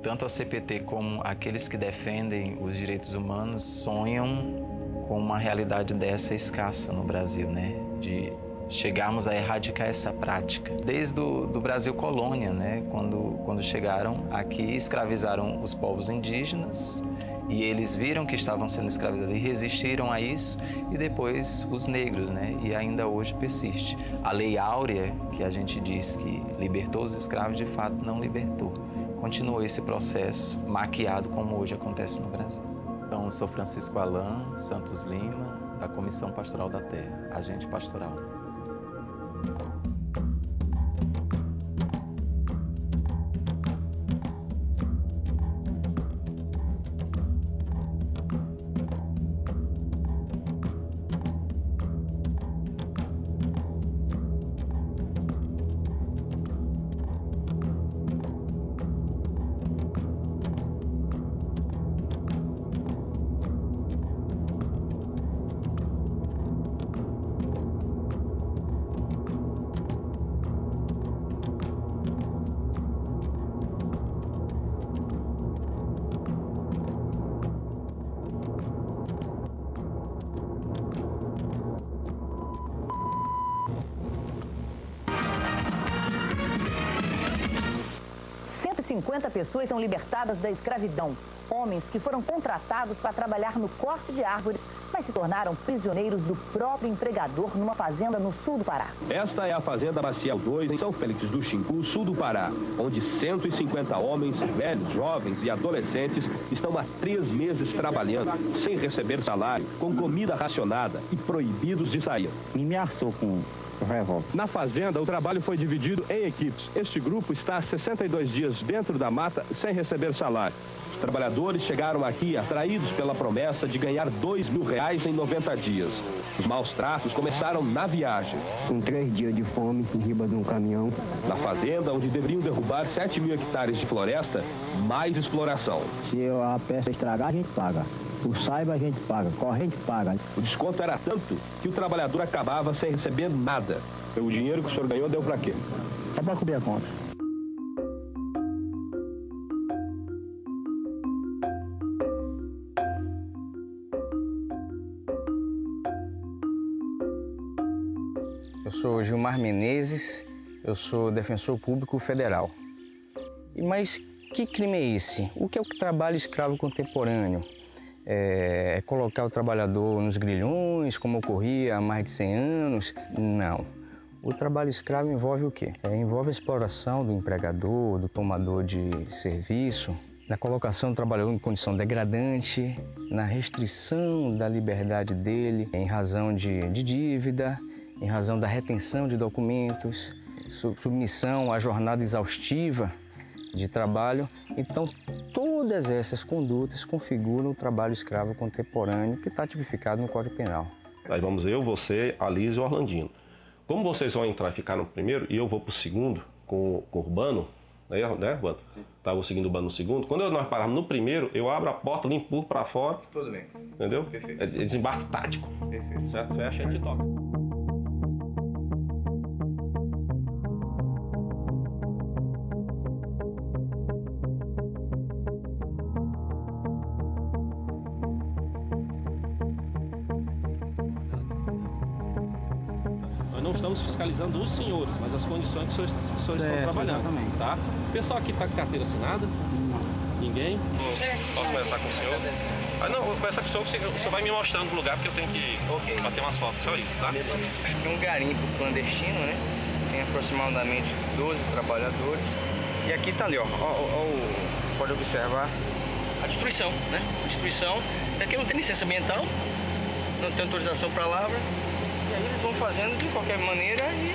tanto a CPT como aqueles que defendem os direitos humanos sonham com uma realidade dessa escassa no Brasil, né? De chegarmos a erradicar essa prática. Desde do Brasil colônia, né? Quando chegaram aqui, escravizaram os povos indígenas e eles viram que estavam sendo escravizados e resistiram a isso, e depois os negros, né? E ainda hoje persiste. A Lei Áurea, que a gente diz que libertou os escravos, de fato não libertou. Continuou esse processo maquiado como hoje acontece no Brasil. Então, eu sou Francisco Alan Santos Lima, da Comissão Pastoral da Terra, agente pastoral. Pessoas são libertadas da escravidão. Homens que foram contratados para trabalhar no corte de árvores, mas se tornaram prisioneiros do próprio empregador numa fazenda no sul do Pará. Esta é a Fazenda Maciel 2, em São Félix do Xingu, sul do Pará, onde 150 homens, velhos, jovens e adolescentes estão há 3 meses trabalhando, sem receber salário, com comida racionada e proibidos de sair. Me ameaçou com revólver. Na fazenda, o trabalho foi dividido em equipes. Este grupo está há 62 dias dentro da mata sem receber salário. Os trabalhadores chegaram aqui atraídos pela promessa de ganhar R$2.000 em 90 dias. Os maus tratos começaram na viagem. Com 3 dias de fome, em riba de um caminhão. Na fazenda, onde deveriam derrubar 7.000 hectares de floresta, mais exploração. Se a peça estragar, a gente paga. O saiba a gente paga, corrente paga. O desconto era tanto que o trabalhador acabava sem receber nada. O dinheiro que o senhor ganhou deu para quê? Só para cobrir a conta. Eu sou Gilmar Menezes, eu sou defensor público federal. Mas que crime é esse? O que é o trabalho escravo contemporâneo? É colocar o trabalhador nos grilhões, como ocorria há mais de 100 anos? Não. O trabalho escravo envolve o quê? Envolve a exploração do empregador, do tomador de serviço, na colocação do trabalhador em condição degradante, na restrição da liberdade dele em razão de dívida, em razão da retenção de documentos, submissão à jornada exaustiva de trabalho. Então, todas essas condutas configuram o trabalho escravo contemporâneo que está tipificado no Código Penal. Aí vamos eu, você, a Liz e o Orlandino. Como vocês vão entrar e ficar no primeiro, e eu vou para o segundo com o Urbano, né, Urbano? Sim. Tá, eu vou seguindo o Urbano no segundo. Quando nós pararmos no primeiro, eu abro a porta, lhe empurro para fora. Tudo bem. Entendeu? Perfeito. É desembarque tático. Perfeito. Certo? Fecha e a gente toca. Não estamos fiscalizando os senhores, mas as condições que os senhores estão trabalhando. Exatamente. Tá? O pessoal aqui está com carteira assinada? Não. Ninguém? Posso conversar com o senhor? Não, vou conversar com o senhor, o senhor vai me mostrando o lugar, porque eu tenho que bater umas fotos, só isso, tá? Tem um garimpo clandestino, né? Tem aproximadamente 12 trabalhadores. E aqui tá ali, ó, pode observar a destruição, né? Destruição. Aqui não tem licença ambiental, não tem autorização para lavra. E aí eles vão fazendo de qualquer maneira e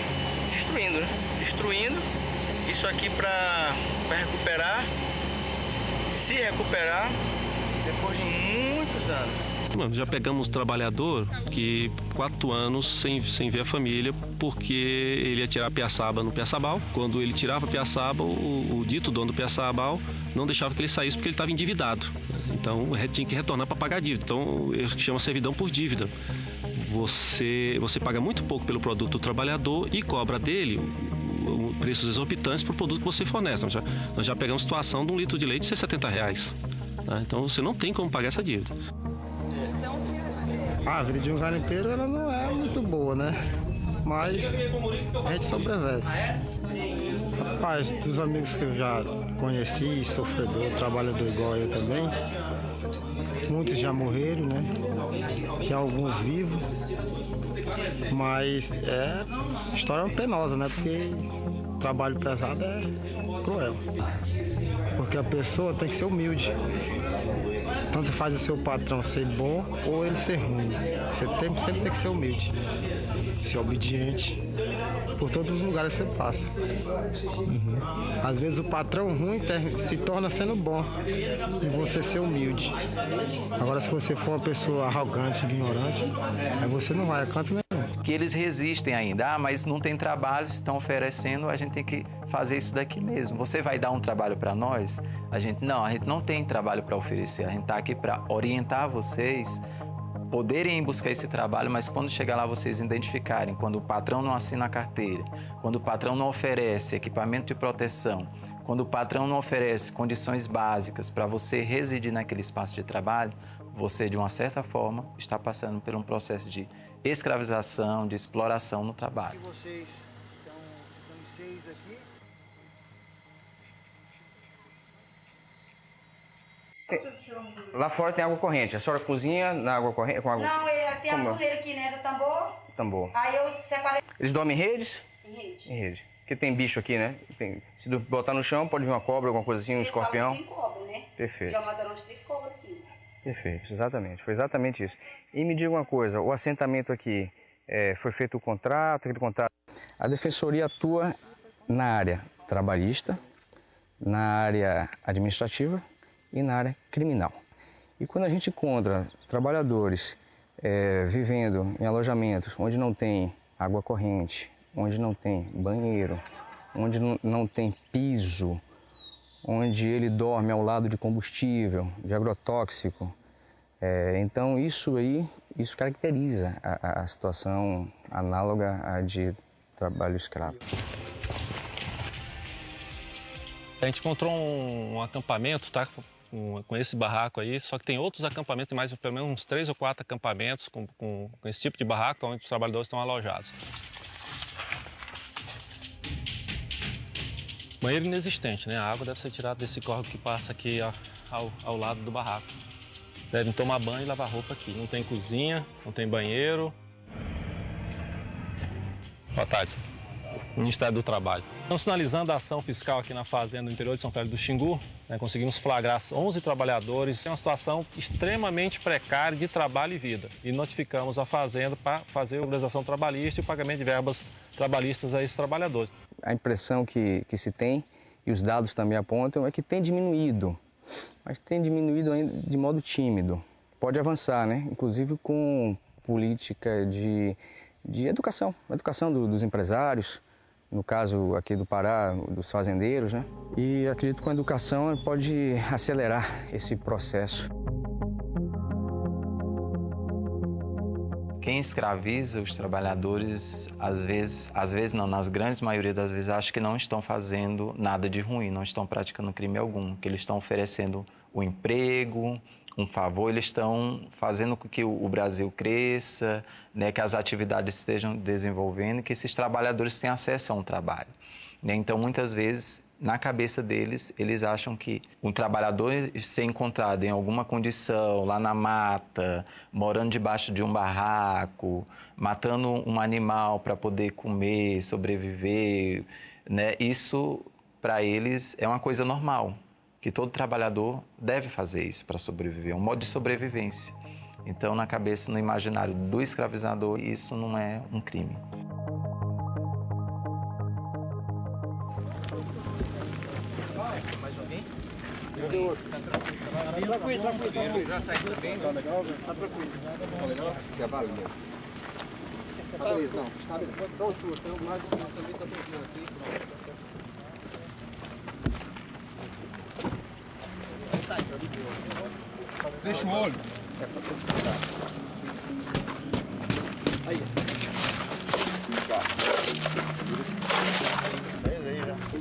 destruindo, né? Destruindo isso aqui para recuperar, se recuperar depois de muitos anos. Mano, já pegamos trabalhador que 4 anos sem ver a família porque ele ia tirar piaçaba no piaçabal. Quando ele tirava a piaçaba, o dito dono do piaçabal não deixava que ele saísse porque ele estava endividado. Então tinha que retornar para pagar a dívida. Então chama servidão por dívida. Você paga muito pouco pelo produto do trabalhador e cobra dele preços exorbitantes para o produto que você fornece. Nós já pegamos situação de um litro de leite ser R$70. Tá? Então você não tem como pagar essa dívida. A vida de um garimpeiro ela não é muito boa, né? Mas a gente sobrevive. Rapaz, dos amigos que eu já conheci, sofredor, trabalhador igual eu também, muitos já morreram, né? Tem alguns vivos, mas história penosa, né? Porque trabalho pesado é cruel. Porque a pessoa tem que ser humilde. Tanto faz o seu patrão ser bom ou ele ser ruim. Você sempre tem que ser humilde, ser obediente por todos os lugares que você passa. Às vezes o patrão ruim se torna sendo bom e você ser humilde. Agora, se você for uma pessoa arrogante, ignorante, aí você não vai a canto nenhum. Que eles resistem ainda, mas não tem trabalho, estão oferecendo, a gente tem que fazer isso daqui mesmo. Você vai dar um trabalho para nós? A gente não tem trabalho para oferecer, a gente está aqui para orientar vocês, poderem ir buscar esse trabalho, mas quando chegar lá vocês identificarem, quando o patrão não assina a carteira, quando o patrão não oferece equipamento de proteção, quando o patrão não oferece condições básicas para você residir naquele espaço de trabalho, você, de uma certa forma, está passando por um processo de escravização, de exploração no trabalho. Vocês estão 6 aqui. Lá fora tem água corrente. A senhora cozinha na água corrente? Com água... Não, tem a torneira aqui, né, do tambor. Tambor. Aí eu separei. Eles dormem em redes? Em rede. Em rede. Porque tem bicho aqui, né? Se botar no chão, pode vir uma cobra, alguma coisa assim, um escorpião. Tem cobra, né? Perfeito. Já mataram umas 3 cobras aqui. Perfeito, exatamente. Foi exatamente isso. E me diga uma coisa, o assentamento aqui, foi feito o contrato, aquele contrato? A Defensoria atua na área trabalhista, na área administrativa e na área criminal. E quando a gente encontra trabalhadores vivendo em alojamentos onde não tem água corrente, onde não tem banheiro, onde não tem piso, onde ele dorme ao lado de combustível, de agrotóxico, então isso caracteriza a situação análoga à de trabalho escravo. A gente encontrou um acampamento, tá? Com esse barraco aí, só que tem outros acampamentos, mais pelo menos uns 3 ou 4 acampamentos com esse tipo de barraco onde os trabalhadores estão alojados. Banheiro inexistente, né? A água deve ser tirada desse córrego que passa aqui ao lado do barraco. Devem tomar banho e lavar roupa aqui. Não tem cozinha, não tem banheiro. Boa tarde. Ministério do Trabalho. Estamos finalizando a ação fiscal aqui na fazenda do interior de São Félix do Xingu. Conseguimos flagrar 11 trabalhadores em uma situação extremamente precária de trabalho e vida. E notificamos a fazenda para fazer a organização trabalhista e o pagamento de verbas trabalhistas a esses trabalhadores. A impressão que se tem, e os dados também apontam, é que tem diminuído, mas tem diminuído ainda de modo tímido. Pode avançar, né? Inclusive com política de educação dos empresários, no caso aqui do Pará, dos fazendeiros, né? E acredito que com a educação pode acelerar esse processo. Quem escraviza os trabalhadores, às vezes não, nas grandes maioria das vezes, acho que não estão fazendo nada de ruim, não estão praticando crime algum, que eles estão oferecendo o emprego, um favor, eles estão fazendo com que o Brasil cresça, né, que as atividades estejam desenvolvendo e que esses trabalhadores tenham acesso a um trabalho. Né? Então, muitas vezes, na cabeça deles, eles acham que um trabalhador ser encontrado em alguma condição, lá na mata, morando debaixo de um barraco, matando um animal para poder comer, sobreviver, né? Isso, para eles, é uma coisa normal, que todo trabalhador deve fazer isso para sobreviver, é um modo de sobrevivência. Então, na cabeça, no imaginário do escravizador, isso não é um crime. Mais alguém? Tranquilo. Já saiu também? Tá legal, velho? Tá tranquilo. Tá legal? Você avalia. Tá beleza, não. Tá beleza. Só o chute. Tem mais um também, tá tranquilo aqui. Deixa o olho. Aí.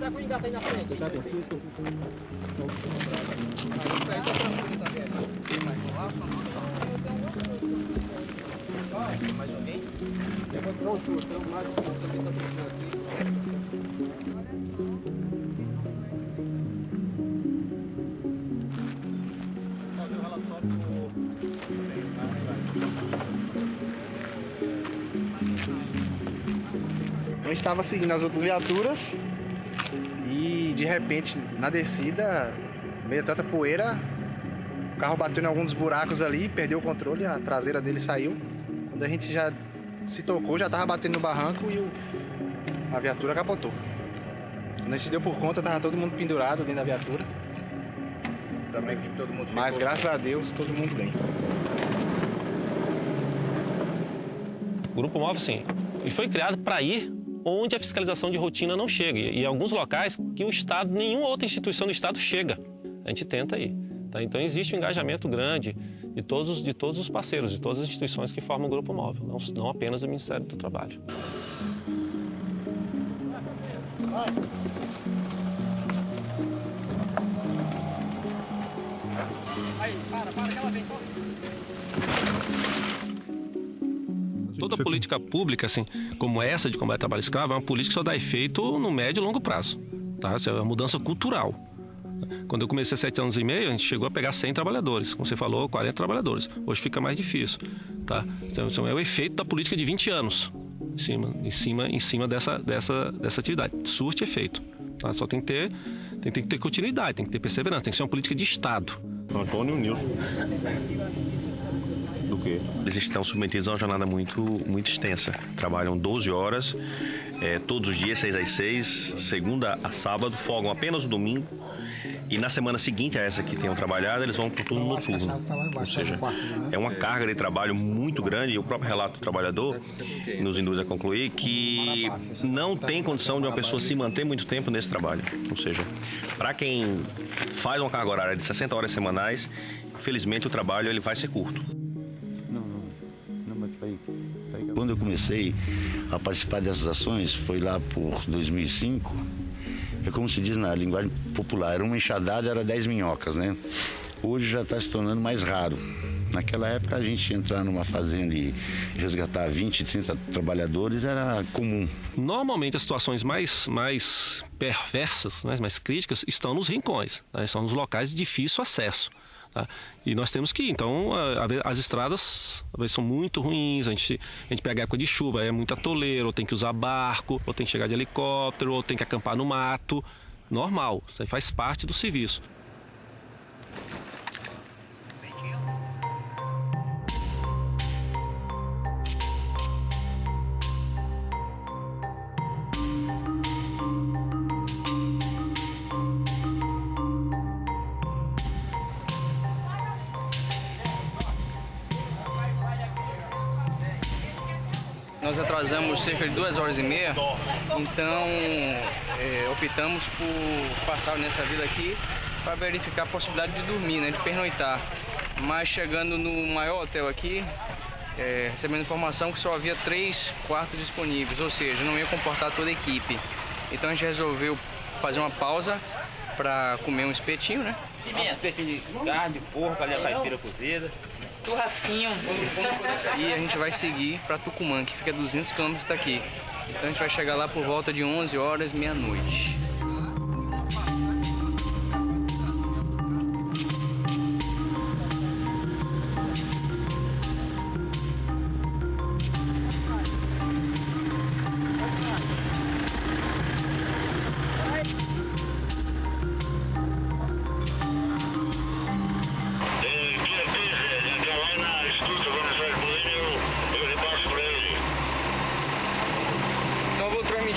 tá com o engata aí na frente. Tá com cinco. Isso aí tá tranquilo também. Mais alguém? Levanta o chute, tem um mais também tá precisando aqui. A gente estava seguindo as outras viaturas e de repente na descida, meio tanta poeira, o carro bateu em algum dos buracos ali, perdeu o controle, a traseira dele saiu. Quando a gente já se tocou, já estava batendo no barranco e a viatura capotou. Quando a gente deu por conta, estava todo mundo pendurado dentro da viatura. Também que todo mundo Mas graças a Deus, todo mundo bem. O Grupo Móvel, sim, ele foi criado para ir onde a fiscalização de rotina não chega. E em alguns locais que o Estado, nenhuma outra instituição do Estado chega. A gente tenta ir. Tá? Então existe um engajamento grande de todos os parceiros, de todas as instituições que formam o Grupo Móvel, não apenas do Ministério do Trabalho. Aí, para que ela vem só. Toda política pública, assim, como essa de combate ao trabalho escravo, é uma política que só dá efeito no médio e longo prazo. Tá? Isso é uma mudança cultural. Quando eu comecei há 7 anos e meio, a gente chegou a pegar 100 trabalhadores. Como você falou, 40 trabalhadores. Hoje fica mais difícil. Tá? Então, é o efeito da política de 20 anos em cima dessa atividade. Surte efeito. Tá? Só tem que ter continuidade, tem que ter perseverança, tem que ser uma política de Estado. Antônio Nilson. Do quê? Eles estão submetidos a uma jornada muito extensa. Trabalham 12 horas, todos os dias, 6 às 6, segunda a sábado, folgam apenas o domingo. E na semana seguinte a essa que tenham trabalhado, eles vão para o turno noturno. Ou seja, é uma carga de trabalho muito grande. E o próprio relato do trabalhador nos induz a concluir que não tem condição de uma pessoa se manter muito tempo nesse trabalho. Ou seja, para quem faz uma carga horária de 60 horas semanais, infelizmente o trabalho ele vai ser curto. Quando eu comecei a participar dessas ações, foi lá por 2005, é como se diz na linguagem popular, era uma enxadada, era 10 minhocas, né? Hoje já está se tornando mais raro. Naquela época a gente entrar numa fazenda e resgatar 20, 30 trabalhadores era comum. Normalmente as situações mais perversas, mais críticas, estão nos rincões, né? Estão nos locais de difícil acesso. Tá? E nós temos que ir. Então, as estradas às vezes são muito ruins, a gente pega a época de chuva, é muito atoleiro, ou tem que usar barco, ou tem que chegar de helicóptero, ou tem que acampar no mato. Normal, isso aí faz parte do serviço. Nós atrasamos cerca de 2 horas e meia, então optamos por passar nessa vila aqui para verificar a possibilidade de dormir, né, de pernoitar. Mas chegando no maior hotel aqui, recebendo informação que só havia 3 quartos disponíveis, ou seja, não ia comportar toda a equipe. Então a gente resolveu fazer uma pausa para comer um espetinho, né? Nossa, espetinho de carne, de porco, ali a caipira cozida. Churrasquinho. E a gente vai seguir para Tucumã, que fica a 200 km daqui. Então a gente vai chegar lá por volta de 11 horas, meia-noite.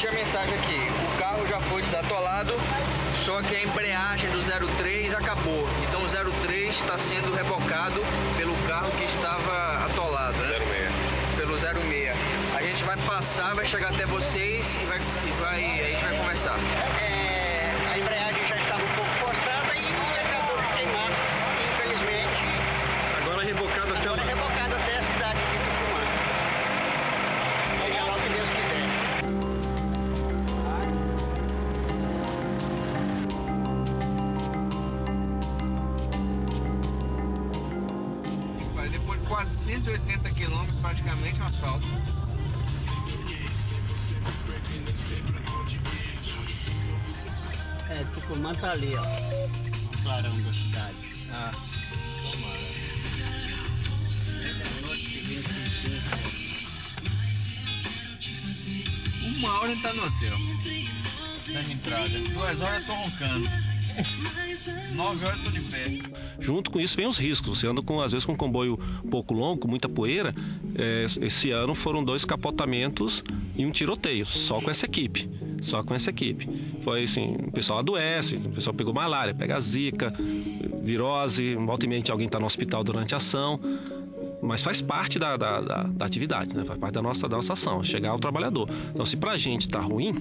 A mensagem aqui, o carro já foi desatolado, só que a embreagem do 03 acabou, então o 03 está sendo rebocado pelo carro que estava atolado, né? 06. Pelo 06. A gente vai passar, vai chegar até vocês e a gente vai conversar. A embreagem já estava um pouco forçada e o indicador de queimado, infelizmente. Agora rebocado até agora rebocado até a cidade de Tucumã. Seja lá o que Deus quiser. 480 quilômetros praticamente no asfalto. Tucumã tá ali, ó. O clarão da cidade. Ah, tomara. Uma hora ele tá no hotel. Na entrada. 2 horas eu tô roncando. 9 horas eu tô de pé. Junto com isso vem os riscos. Você anda às vezes com um comboio um pouco longo, com muita poeira. Esse ano foram 2 capotamentos e um tiroteio, só com essa equipe. Foi assim, o pessoal adoece, o pessoal pegou malária, pega zika, virose, volta e meia alguém está no hospital durante a ação. Mas faz parte da atividade, né? Faz parte da nossa ação, chegar ao trabalhador. Então, se pra gente tá ruim,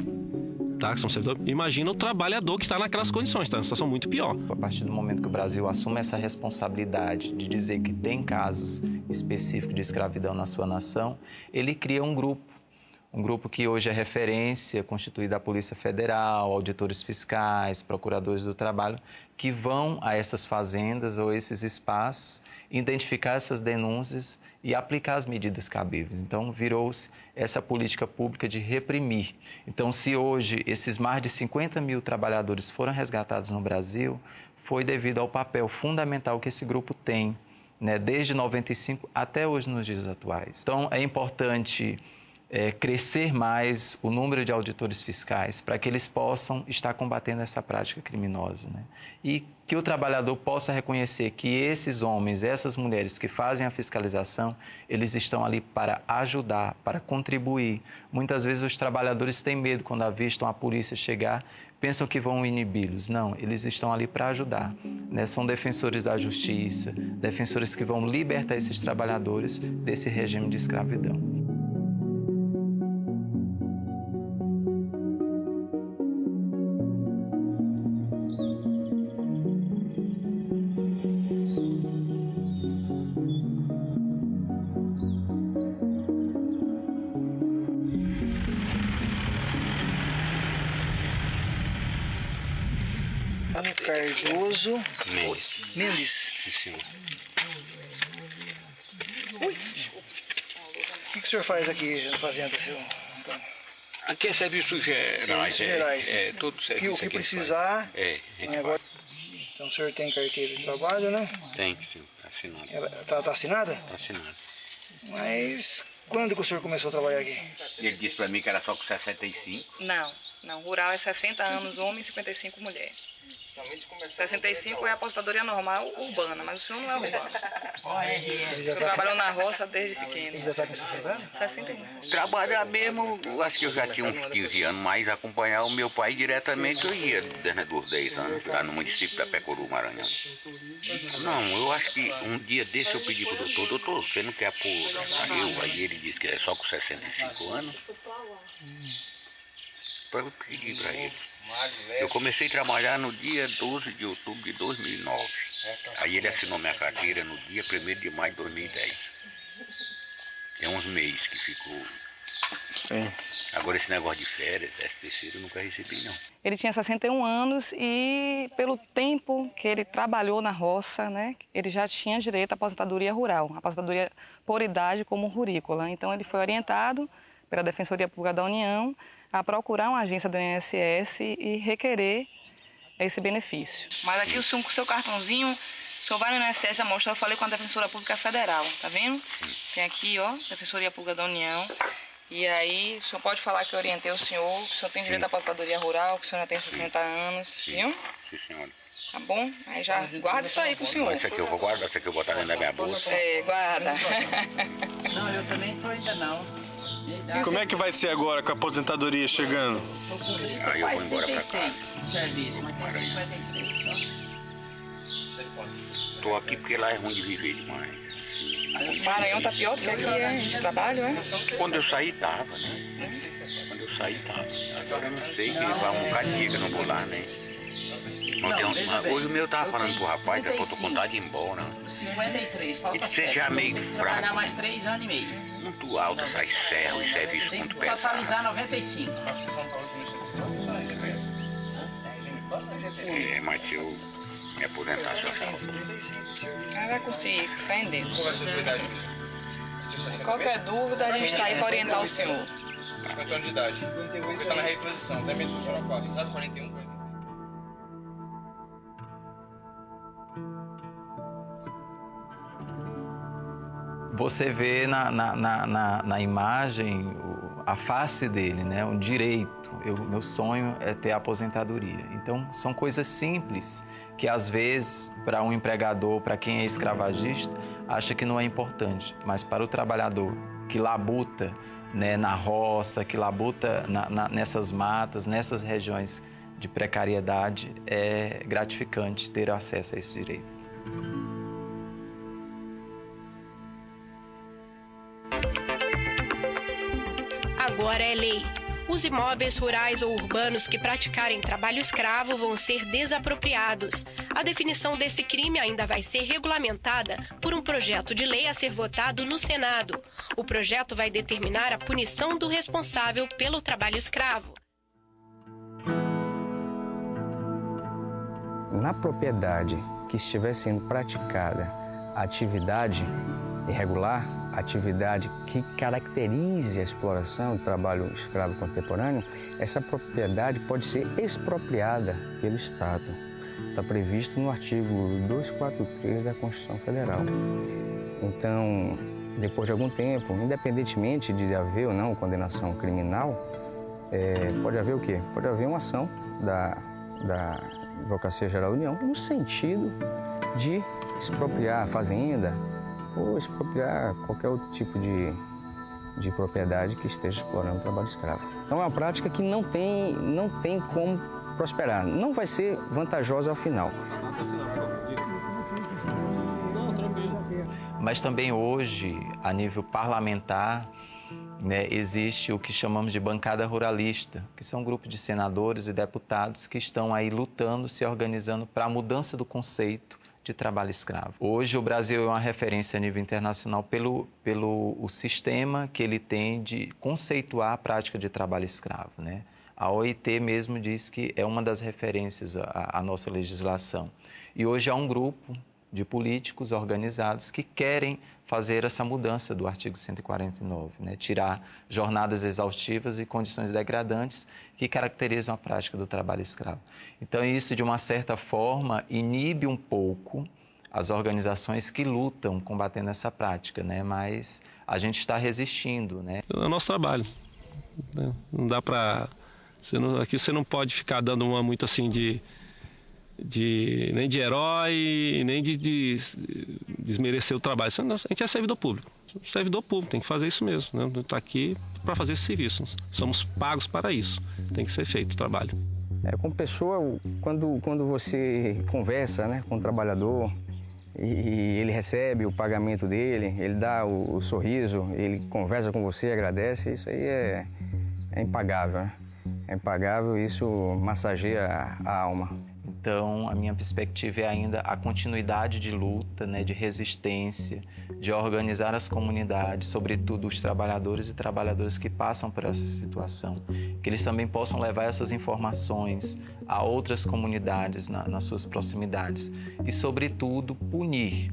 tá? Que são servidores, imagina o trabalhador que está naquelas condições, está numa situação muito pior. A partir do momento que o Brasil assume essa responsabilidade de dizer que tem casos específicos de escravidão na sua nação, ele cria um grupo que hoje é referência, constituído da Polícia Federal, auditores fiscais, procuradores do trabalho, que vão a essas fazendas ou esses espaços, identificar essas denúncias e aplicar as medidas cabíveis. Então, virou-se essa política pública de reprimir. Então, se hoje esses mais de 50 mil trabalhadores foram resgatados no Brasil, foi devido ao papel fundamental que esse grupo tem, né, desde 95 até hoje nos dias atuais. Então, é importante crescer mais o número de auditores fiscais para que eles possam estar combatendo essa prática criminosa, né? E que o trabalhador possa reconhecer que esses homens, essas mulheres que fazem a fiscalização, eles estão ali para ajudar, para contribuir. Muitas vezes os trabalhadores têm medo quando avistam a polícia chegar, pensam que vão inibi-los. Não, eles estão ali para ajudar, né? São defensores da justiça, defensores que vão libertar esses trabalhadores desse regime de escravidão. Cardoso Mendes. Ui. O que o senhor faz aqui na fazenda, seu Antônio? Aqui é serviços gerais. Todo serviço. O que precisar. Agora... Então o senhor tem carteira de trabalho, né? Tem, sim, assinada. Ela tá assinada? Tá assinada. Mas quando que o senhor começou a trabalhar aqui? Ele disse pra mim que era só com 65. Não, rural é 60 anos homem e 55 mulher. 65 é a aposentadoria normal urbana, mas o senhor não é urbano. O senhor trabalhou na roça desde pequeno. Ele já está com 60 anos? 61. Trabalhar mesmo, eu acho que eu já tinha uns 15 anos, mas acompanhar o meu pai diretamente eu ia desde os 10 anos, lá no município da Pecuru, Maranhão. Não, eu acho que um dia desse eu pedi pro doutor, você não quer aposentar eu? Aí ele disse que é só com 65 anos. Eu pedi para ele. Eu comecei a trabalhar no dia 12 de outubro de 2009. Aí ele assinou minha carteira no dia 1º de maio de 2010. É uns meses que ficou. Sim. Agora esse negócio de férias, SPC, eu nunca recebi, não. Ele tinha 61 anos e pelo tempo que ele trabalhou na roça, né, ele já tinha direito à aposentadoria rural, aposentadoria por idade como rurícola. Então ele foi orientado pela Defensoria Pública da União a procurar uma agência do INSS e requerer esse benefício. Mas aqui o senhor com o seu cartãozinho, o senhor vai no INSS já mostra, eu falei com a Defensoria Pública Federal, tá vendo? Tem aqui, ó, Defensoria Pública da União. E aí, o senhor pode falar que eu orientei o senhor tem direito à aposentadoria rural, que o senhor já tem 60 anos, viu? Sim, senhora. Tá bom? Aí já guarda isso aí pro senhor. Isso aqui eu vou guardar, isso aqui eu vou botar dentro da minha bolsa. Guarda. Não, eu também tô ainda não. Como é que vai ser agora com a aposentadoria chegando? Aí eu vou embora pra casa. Serviço, mas tem 53 só. Tô aqui porque lá é ruim de viver demais. Maranhão tá pior do que aqui, de trabalho, é? Quando eu saí, tava, né? Quando eu saí, tava. Agora eu não sei, que vai um bocado de dia que eu não vou lá, né? Hoje o meu tava falando pro rapaz, eu tô com vontade de ir embora. 53, falta você já meio trabalhar fraco. mais 3 anos e meio. Muito alto, sai ferro e serviço Tem muito que pesado. totalizar 95. Mas se eu me aposentar, só falo. Vai conseguir, fé em Deus. Qual vai ser a sua idade? Qualquer dúvida, a gente está aí para orientar o senhor. 50 anos de idade. Porque está na reposição, até mesmo com o senhor Costa, sabe? 41, 46. Você vê na imagem a face dele, né? Um direito. Meu sonho é ter aposentadoria. Então, são coisas simples que, às vezes, para um empregador, para quem é escravagista, acha que não é importante. Mas para o trabalhador que labuta, né, na roça, que labuta nessas matas, nessas regiões de precariedade, é gratificante ter acesso a esse direito. Agora é lei. Os imóveis rurais ou urbanos que praticarem trabalho escravo vão ser desapropriados. A definição desse crime ainda vai ser regulamentada por um projeto de lei a ser votado no Senado. O projeto vai determinar a punição do responsável pelo trabalho escravo. Na propriedade que estiver sendo praticada a atividade irregular, atividade que caracterize a exploração do trabalho escravo contemporâneo, essa propriedade pode ser expropriada pelo Estado. Está previsto no artigo 243 da Constituição Federal. Então, depois de algum tempo, independentemente de haver ou não condenação criminal, pode haver o quê? Pode haver uma ação da Advocacia Geral da União no sentido de expropriar a fazenda ou expropriar qualquer outro tipo de propriedade que esteja explorando o trabalho escravo. Então é uma prática que não tem como prosperar, não vai ser vantajosa ao final. Mas também hoje, a nível parlamentar, né, existe o que chamamos de bancada ruralista, que são um grupo de senadores e deputados que estão aí lutando, se organizando para a mudança do conceito de trabalho escravo. Hoje o Brasil é uma referência a nível internacional pelo o sistema que ele tem de conceituar a prática de trabalho escravo, né? A OIT mesmo diz que é uma das referências à nossa legislação. E hoje há um grupo de políticos organizados que querem fazer essa mudança do artigo 149, né? Tirar jornadas exaustivas e condições degradantes que caracterizam a prática do trabalho escravo. Então, isso, de uma certa forma, inibe um pouco as organizações que lutam combatendo essa prática, né? Mas a gente está resistindo, né? É o nosso trabalho. Não dá para... Aqui você não pode ficar dando uma muito assim nem de herói, nem de desmerecer o trabalho. A gente é servidor público. Servidor público, tem que fazer isso mesmo. Né? Está aqui para fazer esse serviço. Somos pagos para isso. Tem que ser feito o trabalho. Com pessoa, quando você conversa, né, com o trabalhador e ele recebe o pagamento dele, ele dá o sorriso, ele conversa com você, agradece, isso aí é impagável, né? É impagável, isso massageia a alma. Então, a minha perspectiva é ainda a continuidade de luta, né, de resistência, de organizar as comunidades, sobretudo os trabalhadores e trabalhadoras que passam por essa situação, que eles também possam levar essas informações a outras comunidades nas suas proximidades e, sobretudo, punir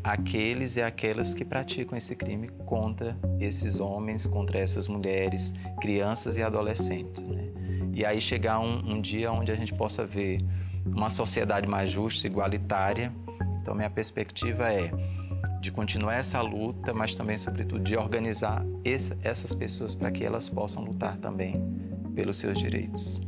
aqueles e aquelas que praticam esse crime contra esses homens, contra essas mulheres, crianças e adolescentes, né? E aí chegar um dia onde a gente possa ver uma sociedade mais justa, igualitária. Então, minha perspectiva é de continuar essa luta, mas também, sobretudo, de organizar essas pessoas para que elas possam lutar também pelos seus direitos.